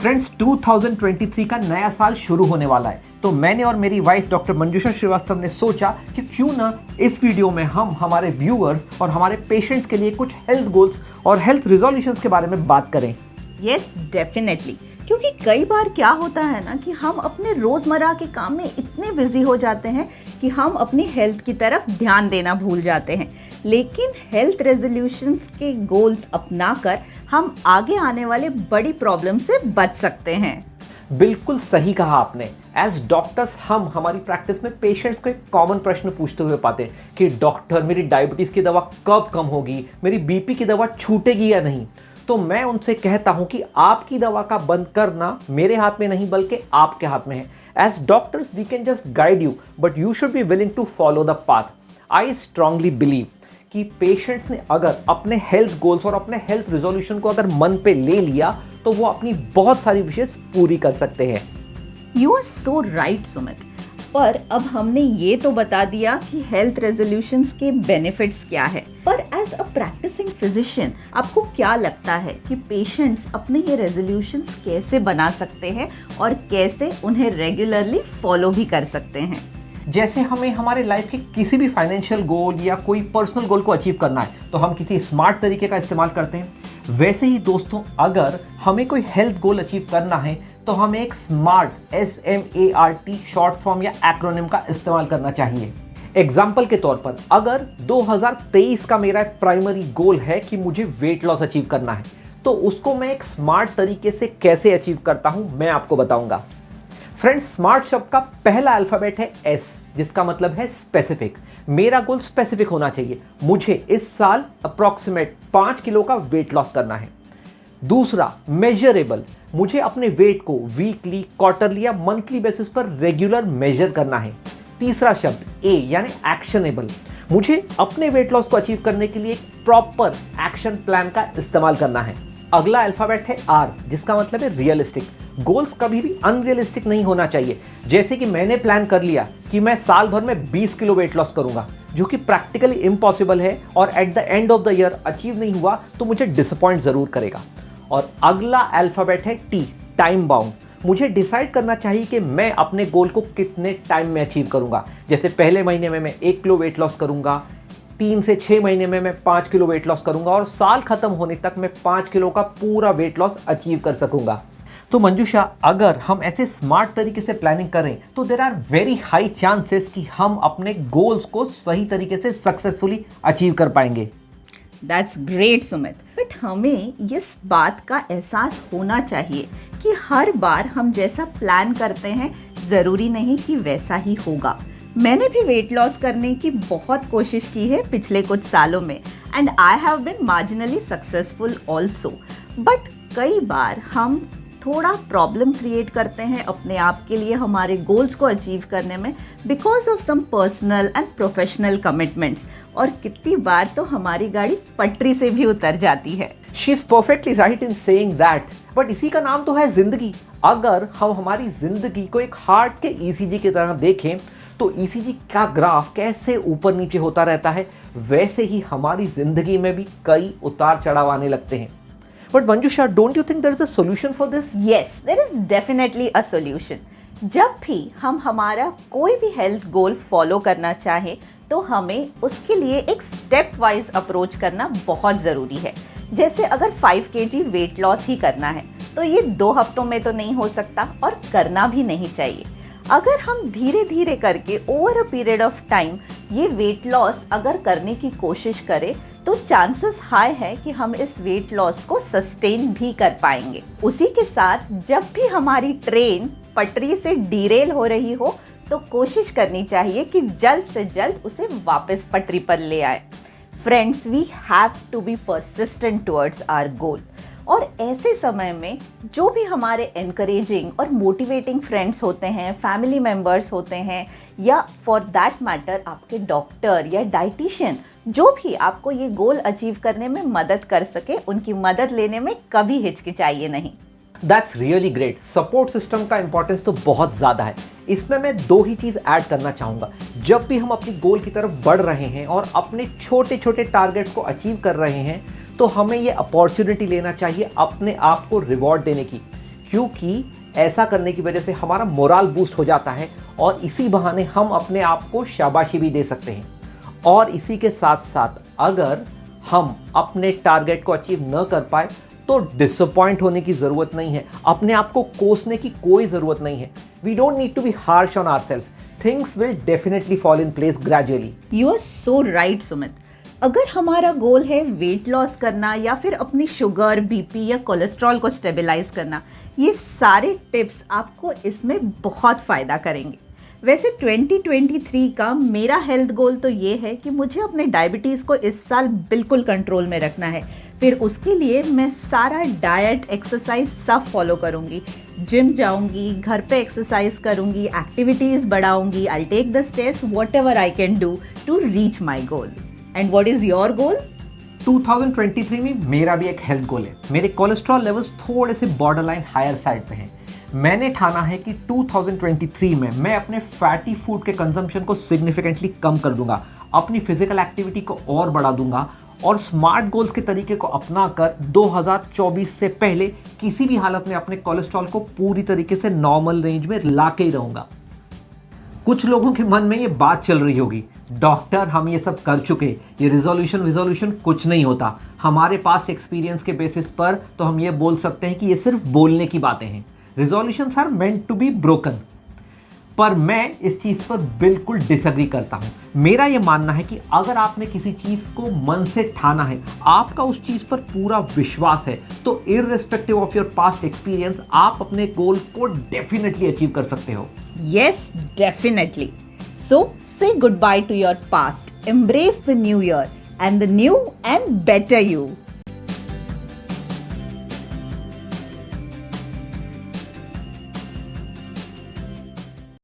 Friends 2023 का नया साल शुरू होने वाला है, तो मैंने और मेरी वाइफ डॉक्टर मंजूषा श्रीवास्तव ने सोचा कि क्यों ना इस वीडियो में हम हमारे व्यूअर्स और हमारे पेशेंट्स के लिए कुछ हेल्थ गोल्स और हेल्थ रिजोल्यूशंस के बारे में बात करें। यस डेफिनेटली, क्योंकि कई बार क्या होता है ना कि हम अपने रोजमर्रा के काम में इतने बिजी हो जाते हैं कि हम अपनी हेल्थ की तरफ ध्यान देना भूल जाते हैं। लेकिन हेल्थ रेजोल्यूशंस के गोल्स अपनाकर हम आगे आने वाले बड़ी प्रॉब्लम से बच सकते हैं। बिल्कुल सही कहा आपने। एज डॉक्टर्स हम हमारी प्रैक्टिस में पेशेंट्स को एक कॉमन प्रश्न पूछते हुए पाते हैं कि डॉक्टर मेरी डायबिटीज की दवा कब कम होगी, मेरी बीपी की दवा छूटेगी या नहीं। तो मैं उनसे कहता हूं कि आपकी दवा का बंद करना मेरे हाथ में नहीं बल्कि आपके हाथ में है। As doctors we can just guide you but you should be willing to follow the path. I strongly believe कि पेशेंट्स ने अगर अपने हेल्थ गोल्स और अपने हेल्थ रिजोल्यूशन को अगर मन पे ले लिया तो वो अपनी बहुत सारी विशेष पूरी कर सकते हैं। You are so right Sumit. पर अब हमने ये तो बता दिया कि हेल्थ रेजोल्यूशंस के बेनिफिट्स क्या है, पर एज अ प्रैक्टिसिंग फिजिशियन आपको क्या लगता है कि पेशेंट्स अपने ये रेजोल्यूशंस कैसे बना सकते हैं और कैसे उन्हें रेगुलरली फॉलो भी कर सकते हैं? जैसे हमें हमारे लाइफ के किसी भी फाइनेंशियल गोल या कोई पर्सनल गोल को अचीव करना है तो हम किसी स्मार्ट तरीके का इस्तेमाल करते हैं, वैसे ही दोस्तों अगर हमें कोई हेल्थ गोल अचीव करना है तो हमें एक स्मार्ट SMART शॉर्ट फॉर्म या एक्रोनिम का इस्तेमाल करना चाहिए। एग्जाम्पल के तौर पर अगर 2023 का मेरा प्राइमरी गोल है कि मुझे वेट लॉस अचीव करना है तो उसको मैं एक स्मार्ट तरीके से कैसे अचीव करता हूं मैं आपको बताऊंगा। फ्रेंड्स, स्मार्ट शब्द का पहला अल्फाबेट है S, जिसका मतलब है स्पेसिफिक। मेरा गोल स्पेसिफिक होना चाहिए। मुझे इस साल अप्रॉक्सीमेट 5 किलो का वेट लॉस करना है। दूसरा, मेजरेबल। मुझे अपने वेट को वीकली, क्वार्टरली या मंथली बेसिस पर रेगुलर मेजर करना है। तीसरा शब्द A यानी एक्शनेबल। मुझे अपने वेट लॉस को अचीव करने के लिए एक प्रॉपर एक्शन प्लान का इस्तेमाल करना है। अगला अल्फाबेट है R, जिसका मतलब है रियलिस्टिक। गोल्स कभी भी अनरियलिस्टिक नहीं होना चाहिए। जैसे कि मैंने प्लान कर लिया कि मैं साल भर में 20 किलो वेट लॉस करूंगा, जो कि प्रैक्टिकली इम्पॉसिबल है और at the end of the year achieve नहीं हुआ तो मुझे डिसअपॉइंट जरूर करेगा। और अगला अल्फाबेट है T, टाइम बाउंड। मुझे डिसाइड करना चाहिए कि मैं अपने गोल को कितने टाइम में अचीव करूंगा। जैसे पहले महीने में मैं 1 किलो वेट लॉस करूंगा, 3 से 6 महीने में मैं 5 किलो वेट लॉस करूंगा और साल खत्म होने तक मैं 5 किलो का पूरा वेट लॉस अचीव कर सकूंगा। तो मंजूषा, अगर हम ऐसे स्मार्ट तरीके से प्लानिंग करें तो there are very high chances कि हम अपने गोल्स को सही तरीके से सक्सेसफुली अचीव कर पाएंगे। दैट्स ग्रेट सुमित, बट हमें इस बात का एहसास होना चाहिए कि हर बार हम जैसा प्लान करते हैं ज़रूरी नहीं कि वैसा ही होगा। मैंने भी वेट लॉस करने की बहुत कोशिश की है पिछले कुछ सालों में and I have been marginally successful also. But कई बार हम थोड़ा प्रॉब्लम क्रिएट करते हैं अपने आप के लिए हमारे गोल्स को अचीव करने में because of some personal and professional commitments, और कितनी बार तो हमारी गाड़ी पटरी से भी उतर जाती है। She is perfectly right in saying that, but इसी का नाम तो है जिंदगी। अगर हम हमारी जिंदगी को एक हार्ट के ECG की तरह देखें तो ECG का ग्राफ कैसे ऊपर नीचे होता रहता है, वैसे ही हमारी जिंदगी में भी कई उतार चढ़ाव आने लगते हैं। But Manjusha, don't you think there is a solution for this? Yes, there is definitely a solution. जब भी हम हमारा कोई भी हेल्थ गोल फॉलो करना चाहे तो हमें उसके लिए एक स्टेप वाइज अप्रोच करना बहुत ज़रूरी है। जैसे अगर 5 kg वेट लॉस ही करना है तो ये 2 हफ्तों में तो नहीं हो सकता और करना भी नहीं चाहिए। अगर हम धीरे धीरे करके over a period of time ये वेट लॉस अगर करने की कोशिश करें तो चांसेस हाई है कि हम इस वेट लॉस को सस्टेन भी कर पाएंगे। उसी के साथ जब भी हमारी ट्रेन पटरी से डीरेल हो रही हो तो कोशिश करनी चाहिए कि जल्द से जल्द उसे वापस पटरी पर ले आए। Friends, we have to be persistent towards our goal. और ऐसे समय में जो भी हमारे एनकरेजिंग और मोटिवेटिंग फ्रेंड्स होते हैं, फैमिली मेम्बर्स होते हैं, या फॉर दैट मैटर आपके डॉक्टर या डाइटिशियन, जो भी आपको ये गोल अचीव करने में मदद कर सके, उनकी मदद लेने में कभी हिचकिचाइए नहीं। That's really great. Support system का इंपॉर्टेंस तो बहुत ज़्यादा है। इसमें मैं 2 ही चीज़ ऐड करना चाहूँगा। जब भी हम अपनी गोल की तरफ बढ़ रहे हैं और अपने छोटे छोटे टारगेट्स को अचीव कर रहे हैं तो हमें ये अपॉर्चुनिटी लेना चाहिए अपने आप को रिवॉर्ड देने की, क्योंकि ऐसा करने की वजह से हमारा मोराल बूस्ट हो जाता है और इसी बहाने हम अपने आप को शाबाशी भी दे सकते हैं। और इसी के साथ साथ अगर हम अपने टारगेट को अचीव न कर पाए तो डिसअपॉइंट होने की ज़रूरत नहीं है, अपने आप को कोसने की कोई ज़रूरत नहीं है। We don't need to be harsh on ourselves, things will definitely fall in place gradually. You are so right Sumit. अगर हमारा गोल है वेट लॉस करना या फिर अपनी शुगर, बीपी या कोलेस्ट्रॉल को स्टेबलाइज करना, ये सारे टिप्स आपको इसमें बहुत फ़ायदा करेंगे। वैसे 2023 का मेरा हेल्थ गोल तो ये है कि मुझे अपने डायबिटीज़ को इस साल बिल्कुल कंट्रोल में रखना है। फिर उसके लिए मैं सारा डाइट, एक्सरसाइज सब फॉलो करूँगी। जिम जाऊँगी, घर पे एक्सरसाइज करूँगी, एक्टिविटीज़ बढ़ाऊँगी। I take the steps whatever I can do to reach my goal. And what is your goal? 2023 में मेरा भी एक हेल्थ गोल है। मेरे कोलेस्ट्रॉल लेवल्स थोड़े से बॉर्डरलाइन हायर साइड पे हैं। मैंने ठाना है कि 2023 में मैं अपने फैटी फूड के कंजम्पशन को सिग्निफिकेंटली कम कर दूंगा, अपनी फिजिकल एक्टिविटी को और बढ़ा दूंगा और स्मार्ट गोल्स के तरीके को अपना कर 2024 से पहले किसी भी हालत में अपने कोलेस्ट्रॉल को पूरी तरीके से नॉर्मल रेंज में ला के ही रहूंगा। कुछ लोगों के मन में ये बात चल रही होगी, डॉक्टर हम ये सब कर चुके, ये रिजोल्यूशन कुछ नहीं होता। हमारे पास एक्सपीरियंस के बेसिस पर तो हम ये बोल सकते हैं कि ये सिर्फ बोलने की बातें हैं। Resolutions are meant to be broken. पर मैं इस चीज़ पर बिल्कुल डिसएग्री करता हूँ। मेरा ये मानना है कि अगर आपने किसी चीज़ को मन से ठाना है, आपका उस चीज़ पर पूरा विश्वास है, तो irrespective of your past experience आप अपने गोल को डेफिनेटली अचीव कर सकते हो। Yes, definitely. So say goodbye to your past, embrace the new year and the new and better you.